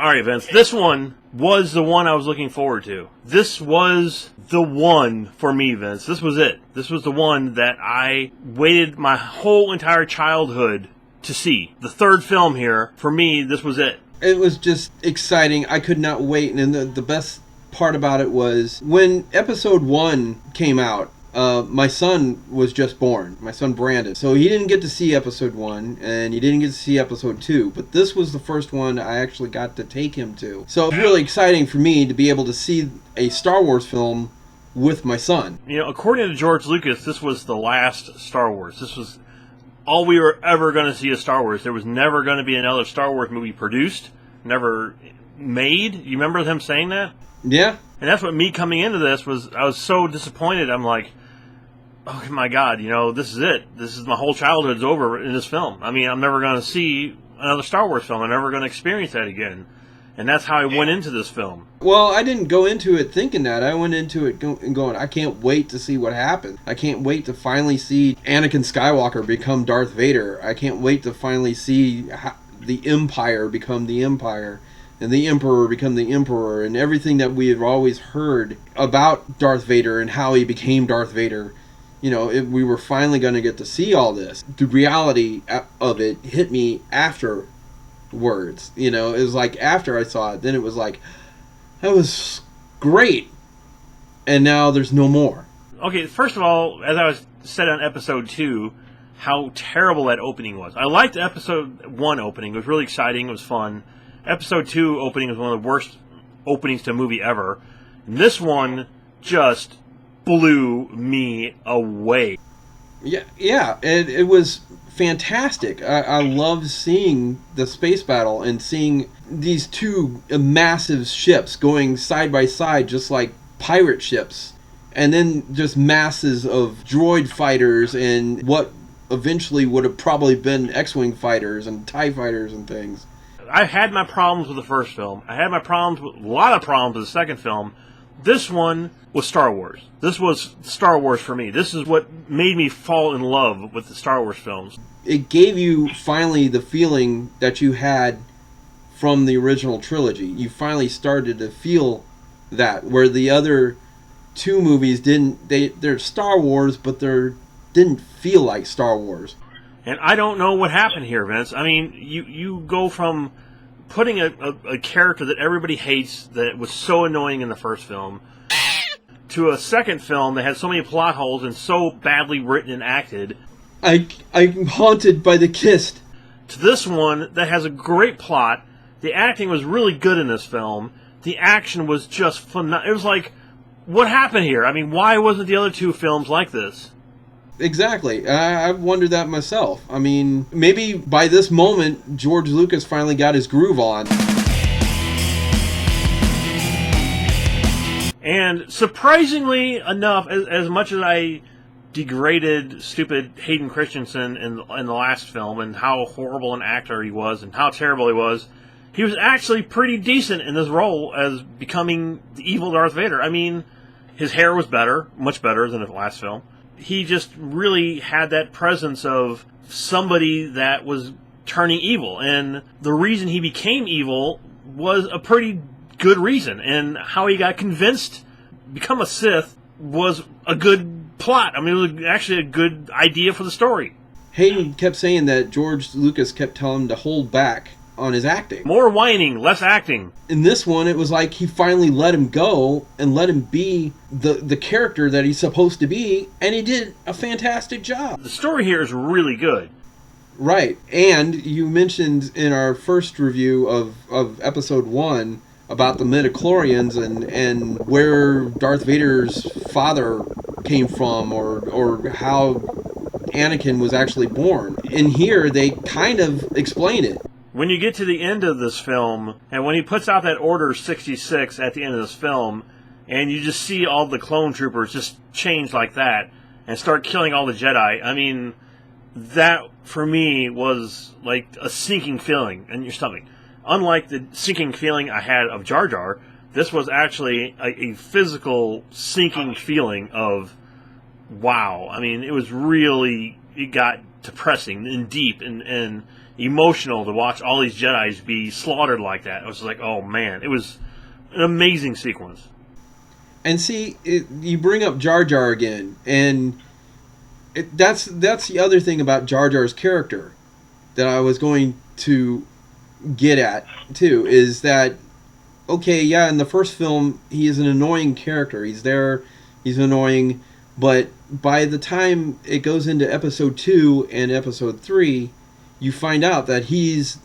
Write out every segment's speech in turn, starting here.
right, Vince. This one was the one I was looking forward to. This was the one for me, Vince. This was it. This was the one that I waited my whole entire childhood to see. The third film here, for me, this was it. It was just exciting. I could not wait. And the best part about it was when episode 1 came out, my son was just born, my son Brandon. So he didn't get to see episode 1, and he didn't get to see episode 2. But this was the first one I actually got to take him to. So it was really exciting for me to be able to see a Star Wars film with my son. You know, according to George Lucas, this was the last Star Wars. This was all we were ever going to see of Star Wars. There was never going to be another Star Wars movie produced, never made. You remember him saying that? Yeah. And that's what me coming into this was. I was so disappointed. I'm like, oh my God, you know, this is it. This is my whole childhood's over in this film. I mean, I'm never going to see another Star Wars film. I'm never going to experience that again. And that's how I went into this film. Well, I didn't go into it thinking that. I went into it going, I can't wait to see what happens. I can't wait to finally see Anakin Skywalker become Darth Vader. I can't wait to finally see the Empire become the Empire. And the Emperor become the Emperor. And everything that we have always heard about Darth Vader and how he became Darth Vader. You know, we were finally going to get to see all this. The reality of it hit me afterwards. You know, it was like after I saw it, then it was like, that was great. And now there's no more. Okay, first of all, as I was said on episode 2, how terrible that opening was. I liked episode 1 opening. It was really exciting. It was fun. Episode 2 opening was one of the worst openings to a movie ever. And this one just blew me away. Yeah, it was fantastic. I loved seeing the space battle and seeing these two massive ships going side by side just like pirate ships. And then just masses of droid fighters and what eventually would have probably been X-Wing fighters and TIE fighters and things. I had my problems with the first film. I had my problems with a lot of problems with the second film. This one was Star Wars. This was Star Wars for me. This is what made me fall in love with the Star Wars films. It gave you finally the feeling that you had from the original trilogy. You finally started to feel that, where the other two movies didn't. They're Star Wars, but they didn't feel like Star Wars. And I don't know what happened here, Vince. I mean, you go from putting a character that everybody hates, that was so annoying in the first film, to a second film that had so many plot holes and so badly written and acted. I'm haunted by the Kist. To this one that has a great plot. The acting was really good in this film. The action was just phenomenal. It was like, what happened here? I mean, why wasn't the other two films like this? Exactly. I've wondered that myself. I mean, maybe by this moment, George Lucas finally got his groove on. And surprisingly enough, as much as I degraded stupid Hayden Christensen in the last film and how horrible an actor he was and how terrible he was actually pretty decent in this role as becoming the evil Darth Vader. I mean, his hair was better, much better than the last film. He just really had that presence of somebody that was turning evil. And the reason he became evil was a pretty good reason. And how he got convinced to become a Sith was a good plot. I mean, it was actually a good idea for the story. Hayden kept saying that George Lucas kept telling him to hold back on his acting. More whining, less acting. In this one, it was like he finally let him go and let him be the character that he's supposed to be, and he did a fantastic job. The story here is really good. Right, and you mentioned in our first review of episode 1 about the midichlorians and where Darth Vader's father came from, or how Anakin was actually born. In here, they kind of explain it. When you get to the end of this film, and when he puts out that Order 66 at the end of this film, and you just see all the clone troopers just change like that, and start killing all the Jedi, I mean, that, for me, was like a sinking feeling in your stomach. Unlike the sinking feeling I had of Jar Jar, this was actually a physical sinking feeling of, wow. I mean, it was really, it got depressing and deep, and emotional to watch all these Jedis be slaughtered like that. I was just like, oh man, it was an amazing sequence. And see, you bring up Jar Jar again, and that's the other thing about Jar Jar's character that I was going to get at too, is that, okay, yeah, in the first film he is an annoying character. He's there, he's annoying, but by the time it goes into episode 2 and episode 3, you find out that he's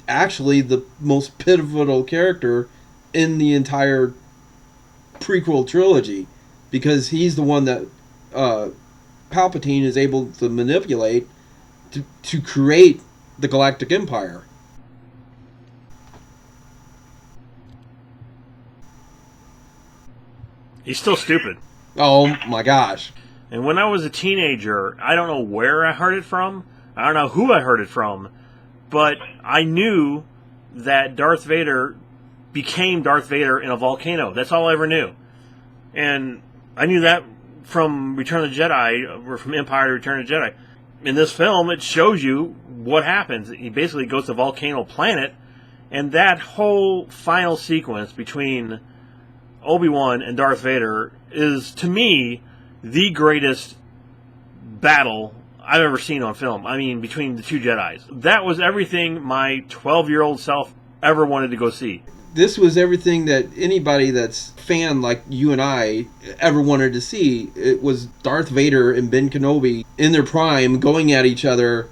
actually the most pivotal character in the entire prequel trilogy, because he's the one that Palpatine is able to manipulate to create the Galactic Empire. He's still stupid. Oh my gosh. And when I was a teenager, I don't know where I heard it from, I don't know who I heard it from, but I knew that Darth Vader became Darth Vader in a volcano. That's all I ever knew. And I knew that from Return of the Jedi, or from Empire to Return of the Jedi. In this film, it shows you what happens. He basically goes to Volcano Planet, and that whole final sequence between Obi-Wan and Darth Vader is, to me, the greatest battle I've ever seen on film. I mean, between the two Jedis. That was everything my 12-year-old self ever wanted to go see. This was everything that anybody that's fan like you and I ever wanted to see. It was Darth Vader and Ben Kenobi in their prime, going at each other,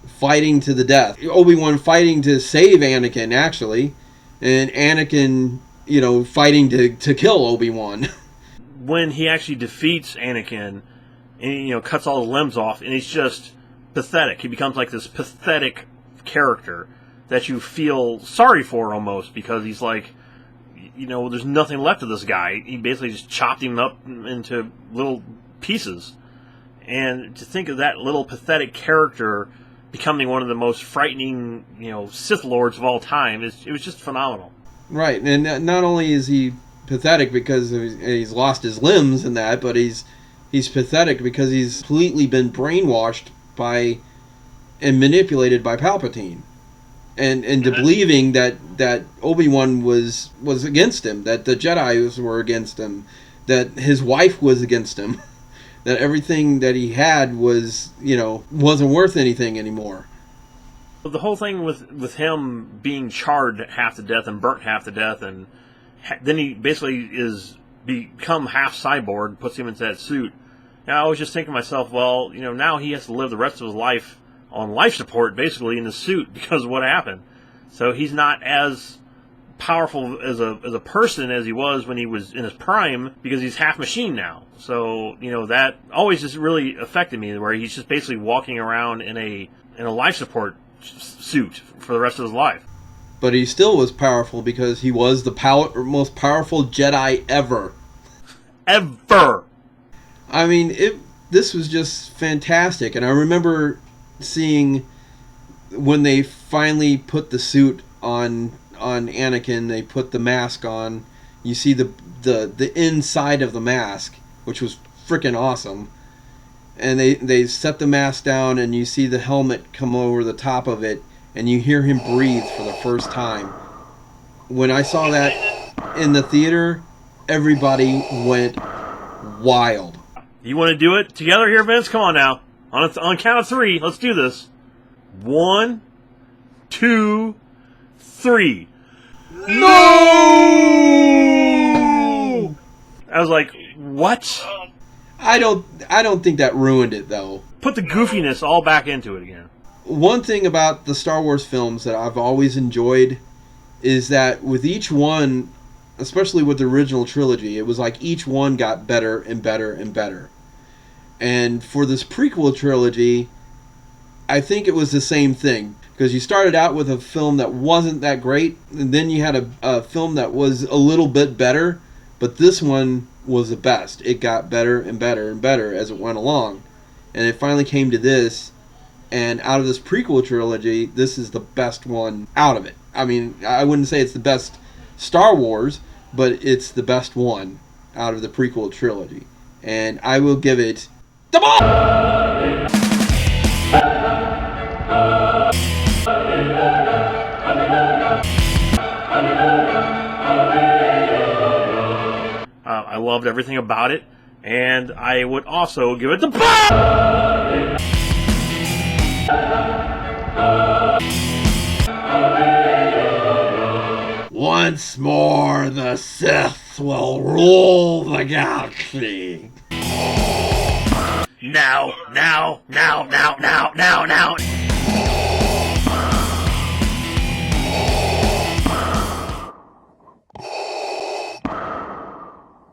fighting to the death. Obi-Wan fighting to save Anakin, actually, and Anakin, fighting to kill Obi-Wan. When he actually defeats Anakin and, cuts all his limbs off, and he's just pathetic. He becomes like this pathetic character that you feel sorry for almost, because he's like, there's nothing left of this guy. He basically just chopped him up into little pieces. And to think of that little pathetic character becoming one of the most frightening, Sith Lords of all time, it was just phenomenal. Right, and not only is he pathetic because he's lost his limbs and that, but he's pathetic because he's completely been brainwashed by and manipulated by Palpatine. And into believing that Obi-Wan was against him, that the Jedi were against him, that his wife was against him, that everything that he had was, wasn't worth anything anymore. The whole thing with him being charred half to death and burnt half to death, and then he basically is become half cyborg, puts him into that suit. And I was just thinking to myself, well, now he has to live the rest of his life on life support, basically, in the suit because of what happened. So he's not as powerful as a person as he was when he was in his prime, because he's half machine now. So that always just really affected me, where he's just basically walking around in a life support suit for the rest of his life. But he still was powerful because he was the most powerful Jedi ever. Ever. I mean, this was just fantastic, and I remember seeing when they finally put the suit on Anakin, they put the mask on. You see the inside of the mask, which was freaking awesome. And they set the mask down, and you see the helmet come over the top of it, and you hear him breathe for the first time. When I saw that in the theater, everybody went wild. You want to do it together here, Vince? Come on now. On count of 3, let's do this. 1, 2, 3. No! I was like, what? I don't think that ruined it, though. Put the goofiness all back into it again. One thing about the Star Wars films that I've always enjoyed is that with each one, especially with the original trilogy, it was like each one got better and better and better. And for this prequel trilogy, I think it was the same thing. Because you started out with a film that wasn't that great, and then you had a film that was a little bit better, but this one was the best. It got better and better and better as it went along. And it finally came to this, and out of this prequel trilogy, this is the best one out of it. I mean, I wouldn't say it's the best Star Wars, but it's the best one out of the prequel trilogy. And I will give it the ball! loved everything about it, and I would also give it the ball! Once more, the Sith will rule the galaxy. Now.